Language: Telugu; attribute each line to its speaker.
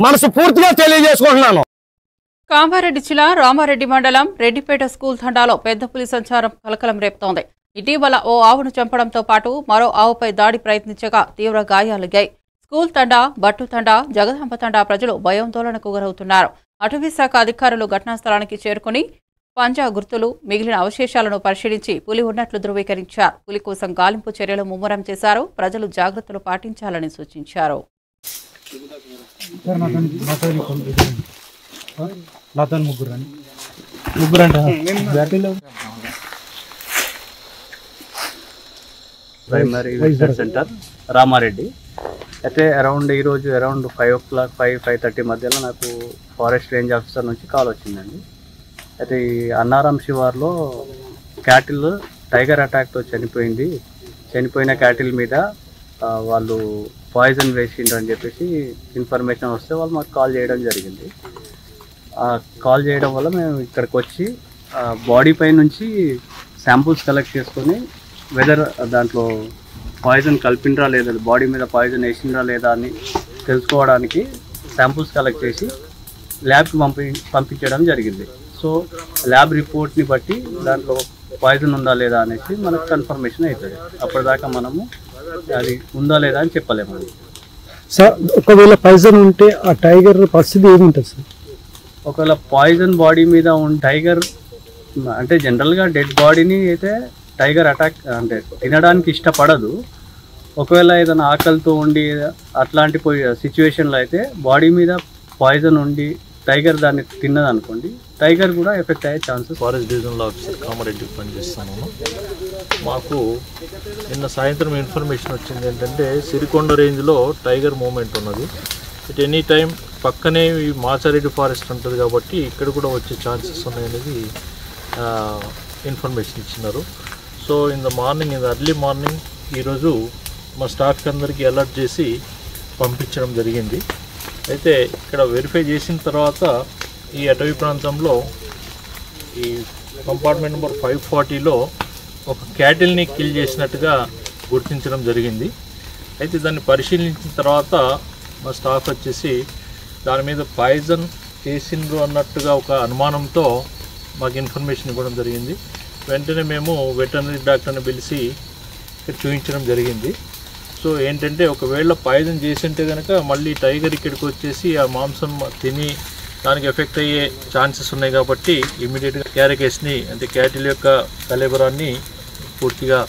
Speaker 1: మనస్ఫూర్తిగా తెలియజేసుకుంటున్నాను.
Speaker 2: కామారెడ్డి జిల్లా రామారెడ్డి మండలం రెడ్డిపేట స్కూల్ తండాలో పెద్ద పులి సంచారం కలకలం రేపుతోంది. ఇటీవల ఓ ఆవును చంపడంతో పాటు మరో ఆవుపై దాడి ప్రయత్నించగా తీవ్ర గాయాలయ్యాయి. స్కూల్ తండా, బట్టు తండా, జగదాంబ తండా ప్రజలు భయాందోళనకు గురవుతున్నారు. అటవీ శాఖ అధికారులు ఘటనా స్థలానికి చేరుకుని పంజా గుర్తులు, మిగిలిన అవశేషాలను పరిశీలించి పులి ఉన్నట్లు ధృవీకరించారు. పులి కోసం గాలింపు చర్యలు ముమ్మరం చేశారు. ప్రజలు జాగ్రత్తలు పాటించాలని సూచించారు.
Speaker 3: ప్రైమరీ రీసెర్చ్ సెంటర్ రామారెడ్డి అయితే ఈరోజు అరౌండ్ 5 o'clock 5:30 మధ్యలో నాకు ఫారెస్ట్ రేంజ్ ఆఫీసర్ నుంచి కాల్ వచ్చిందండి. అయితే ఈ అన్నారం శివార్లో క్యాటిల్ టైగర్ అటాక్తో చనిపోయిన క్యాటిల్ మీద వాళ్ళు పాయిజన్ వేసిండ్రు అని చెప్పేసి ఇన్ఫర్మేషన్ వస్తే వాళ్ళు మాకు కాల్ చేయడం జరిగింది. కాల్ చేయడం వల్ల మేము ఇక్కడికి వచ్చి బాడీ పై నుంచి శాంపుల్స్ కలెక్ట్ చేసుకొని వెదర్ దాంట్లో పాయిజన్ కలిపిండ్రా లేదా, బాడీ మీద పాయిజన్ వేసిండ్రా లేదా అని తెలుసుకోవడానికి శాంపుల్స్ కలెక్ట్ చేసి ల్యాబ్కి పంపించడం జరిగింది. సో ల్యాబ్ రిపోర్ట్ని బట్టి దాంట్లో పాయిజన్ ఉందా లేదా అనేసి మనకు కన్ఫర్మేషన్ అవుతుంది. అప్పటిదాకా మనము అది ఉందా లేదా అని చెప్పలేము.
Speaker 4: సార్ ఒకవేళ పాయిజన్ ఉంటే ఆ టైగర్ పరిస్థితి ఏముంటుంది సార్?
Speaker 3: ఒకవేళ పాయిజన్ బాడీ మీద టైగర్ అంటే జనరల్గా డెడ్ బాడీని అయితే టైగర్ అటాక్ అంటే తినడానికి ఇష్టపడదు. ఒకవేళ ఏదైనా ఆకలితో ఉండి అట్లాంటి సిచ్యువేషన్లో అయితే బాడీ మీద పాయిజన్ ఉండి టైగర్ దాన్ని తిన్నదనుకోండి, టైగర్ కూడా ఎఫెక్ట్ అయ్యే chances.
Speaker 5: Forest divisional officer Kamareddy పనిచేస్తున్నాను. మాకు నిన్న సాయంత్రం ఇన్ఫర్మేషన్ వచ్చింది ఏంటంటే సిరికొండ రేంజ్లో టైగర్ మూమెంట్ ఉన్నది. ఇట్ ఎనీ టైం పక్కనే మాచారెడ్డి ఫారెస్ట్ ఉంటుంది కాబట్టి ఇక్కడ కూడా వచ్చే ఛాన్సెస్ ఉన్నాయనేది ఇన్ఫర్మేషన్ ఇచ్చినారు. So in the early morning ఈరోజు మా స్టాఫ్కి అందరికీ అలర్ట్ చేసి పంపించడం జరిగింది. అయితే ఇక్కడ వెరిఫై చేసిన తర్వాత ఈ అటవీ ప్రాంతంలో ఈ కంపార్ట్మెంట్ నెంబర్ 540లో ఒక క్యాటిల్ని కిల్ చేసినట్టుగా గుర్తించడం జరిగింది. అయితే దాన్ని పరిశీలించిన తర్వాత మా స్టాఫ్ వచ్చేసి దాని మీద పాయిజన్ చేసిండ్రు అన్నట్టుగా ఒక అనుమానంతో మాకు ఇన్ఫర్మేషన్ ఇవ్వడం జరిగింది. వెంటనే మేము వెటర్నరీ డాక్టర్ని పిలిచి ఇక్కడ చూపించడం జరిగింది. సో ఏంటంటే ఒకవేళ పాయిజన్ చేసి ఉంటే కనుక మళ్ళీ టైగర్ ఇక్కడికి వచ్చేసి ఆ మాంసం తిని దానికి ఎఫెక్ట్ అయ్యే ఛాన్సెస్ ఉన్నాయి కాబట్టి ఇమీడియట్గా క్యారకేస్ని అంటే క్యాటిల్ యొక్క కలేబరాన్ని పూర్తిగా